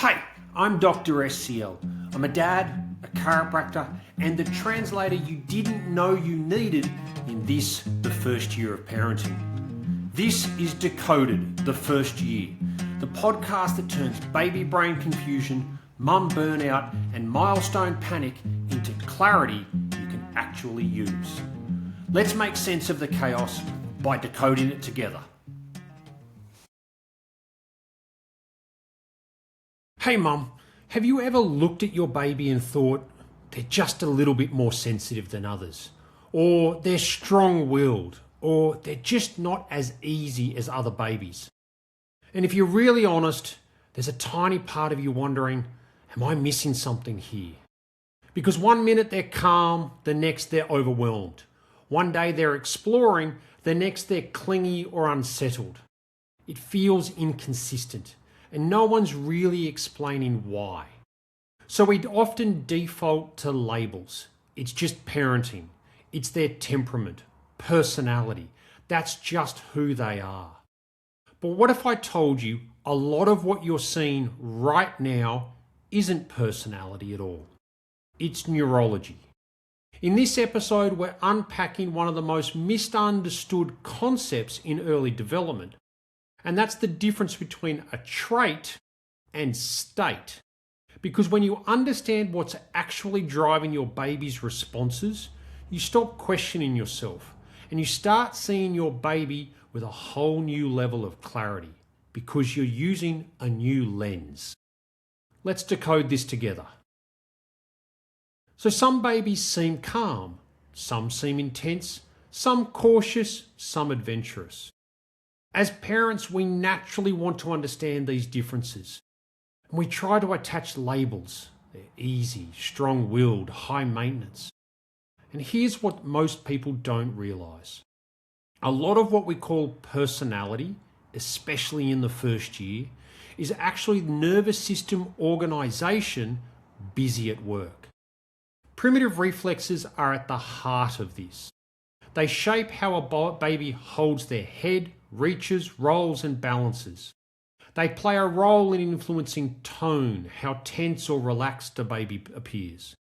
Hey, I'm Dr. SCL. I'm a dad, a chiropractor, and the translator you didn't know you needed in this, the first year of parenting. This is Decoded, the first year, the podcast that turns baby brain confusion, mum burnout, and milestone panic into clarity you can actually use. Let's make sense of the chaos by decoding it together. Hey mum, have you ever looked at your baby and thought they're just a little bit more sensitive than others? Or they're strong-willed? Or they're just not as easy as other babies? And if you're really honest, there's a tiny part of you wondering, am I missing something here? Because one minute they're calm, the next they're overwhelmed. One day they're exploring, the next they're clingy or unsettled. It feels inconsistent, and no one's really explaining why. So we often default to labels. It's just parenting. It's their temperament, personality. That's just who they are. But what if I told you a lot of what you're seeing right now isn't personality at all? It's neurology. In this episode, we're unpacking one of the most misunderstood concepts in early development, and that's the difference between a trait and state. Because when you understand what's actually driving your baby's responses, you stop questioning yourself and you start seeing your baby with a whole new level of clarity because you're using a new lens. Let's decode this together. So some babies seem calm, some seem intense, some cautious, some adventurous. As parents, we naturally want to understand these differences. And we try to attach labels. They're easy, strong-willed, high maintenance. And here's what most people don't realise. A lot of what we call personality, especially in the first year, is actually nervous system organisation busy at work. Primitive reflexes are at the heart of this. They shape how a baby holds their head, reaches, rolls and balances. They play a role in influencing tone, how tense or relaxed a baby appears.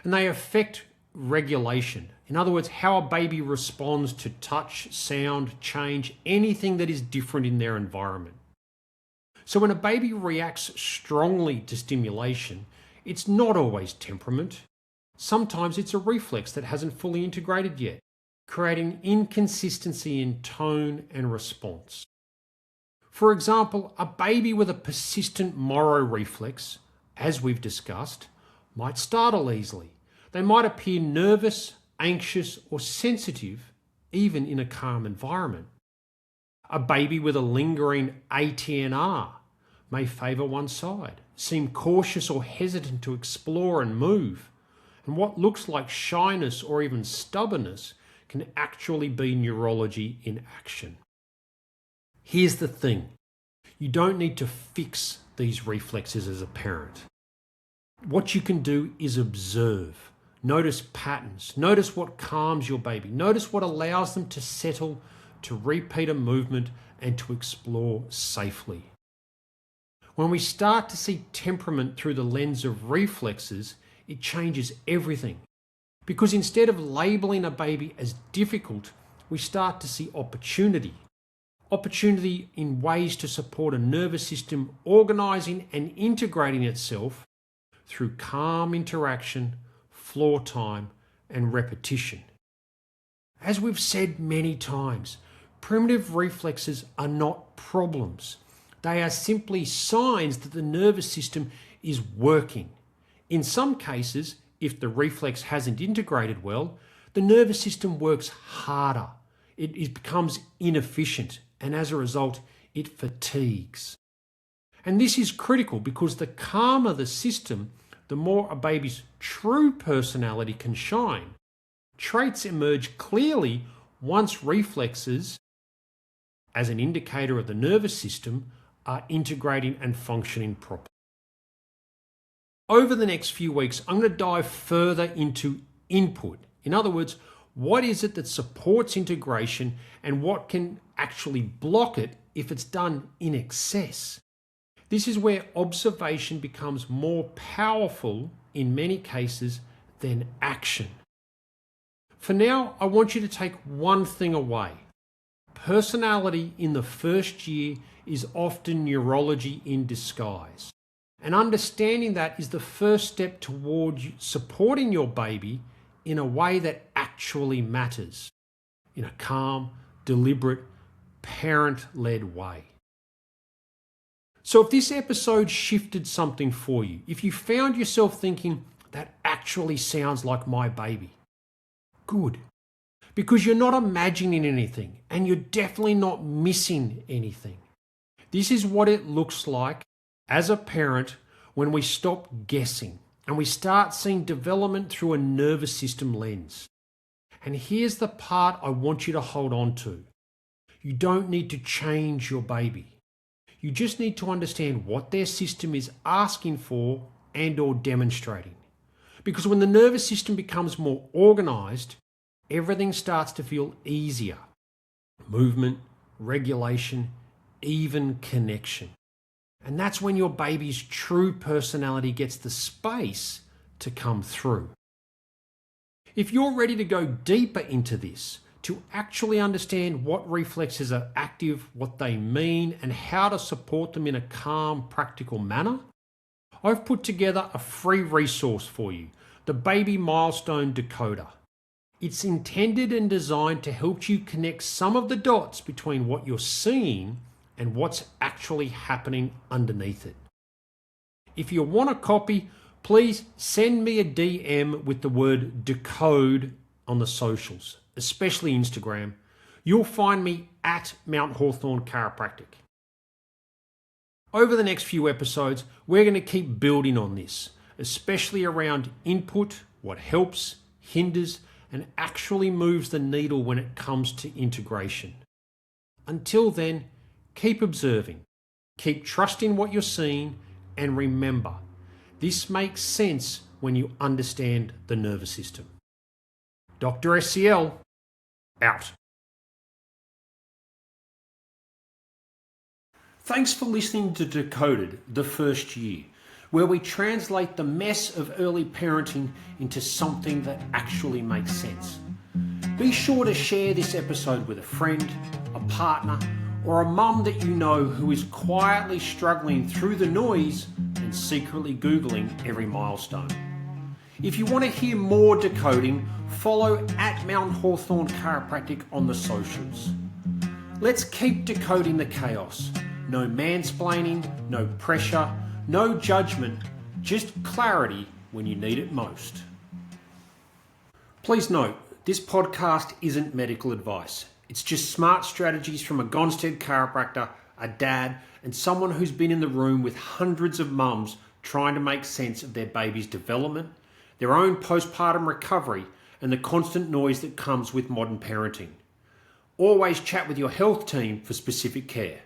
And they affect regulation. In other words, how a baby responds to touch, sound, change, anything that is different in their environment. So when a baby reacts strongly to stimulation, it's not always temperament. Sometimes it's a reflex that hasn't fully integrated yet, creating inconsistency in tone and response. For example, a baby with a persistent Moro reflex, as we've discussed, might startle easily. They might appear nervous, anxious, or sensitive, even in a calm environment. A baby with a lingering ATNR may favour one side, seem cautious or hesitant to explore and move, and what looks like shyness or even stubbornness can actually be neurology in action. Here's the thing. You don't need to fix these reflexes as a parent. What you can do is observe. Notice patterns. Notice what calms your baby. Notice what allows them to settle, to repeat a movement, and to explore safely. When we start to see temperament through the lens of reflexes, it changes everything. Because instead of labeling a baby as difficult, we start to see opportunity. Opportunity in ways to support a nervous system organising and integrating itself through calm interaction, floor time, and repetition. As we've said many times, primitive reflexes are not problems. They are simply signs that the nervous system is working. In some cases, if the reflex hasn't integrated well, the nervous system works harder. It becomes inefficient, and as a result, it fatigues. And this is critical because the calmer the system, the more a baby's true personality can shine. Traits emerge clearly once reflexes, as an indicator of the nervous system, are integrating and functioning properly. Over the next few weeks, I'm going to dive further into input. In other words, what is it that supports integration and what can actually block it if it's done in excess? This is where observation becomes more powerful in many cases than action. For now, I want you to take one thing away. Personality in the first year is often neurology in disguise. And understanding that is the first step towards supporting your baby in a way that actually matters, in a calm, deliberate, parent-led way. So if this episode shifted something for you, if you found yourself thinking, that actually sounds like my baby, good. Because you're not imagining anything and you're definitely not missing anything. This is what it looks like as a parent when we stop guessing and we start seeing development through a nervous system lens. And here's the part I want you to hold on to. You don't need to change your baby. You just need to understand what their system is asking for and or demonstrating. Because when the nervous system becomes more organized, everything starts to feel easier. Movement, regulation, even connection. And that's when your baby's true personality gets the space to come through. If you're ready to go deeper into this, to actually understand what reflexes are active, what they mean, and how to support them in a calm, practical manner, I've put together a free resource for you, the Baby Milestone Decoder. It's intended and designed to help you connect some of the dots between what you're seeing and what's actually happening underneath it. If you want a copy, please send me a DM with the word Decode on the socials, especially Instagram. You'll find me at Mount Hawthorn Chiropractic. Over the next few episodes, we're going to keep building on this, especially around input, what helps, hinders, and actually moves the needle when it comes to integration. Until then, keep observing, keep trusting what you're seeing, and remember, this makes sense when you understand the nervous system. Dr. SCL, out. Thanks for listening to Decoded, the first year, where we translate the mess of early parenting into something that actually makes sense. Be sure to share this episode with a friend, a partner, or a mum that you know who is quietly struggling through the noise and secretly Googling every milestone. If you want to hear more decoding, follow at Mount Hawthorn Chiropractic on the socials. Let's keep decoding the chaos. No mansplaining, no pressure, no judgment, just clarity when you need it most. Please note, this podcast isn't medical advice. It's just smart strategies from a Gonstead chiropractor, a dad, and someone who's been in the room with hundreds of mums trying to make sense of their baby's development, their own postpartum recovery, and the constant noise that comes with modern parenting. Always chat with your health team for specific care.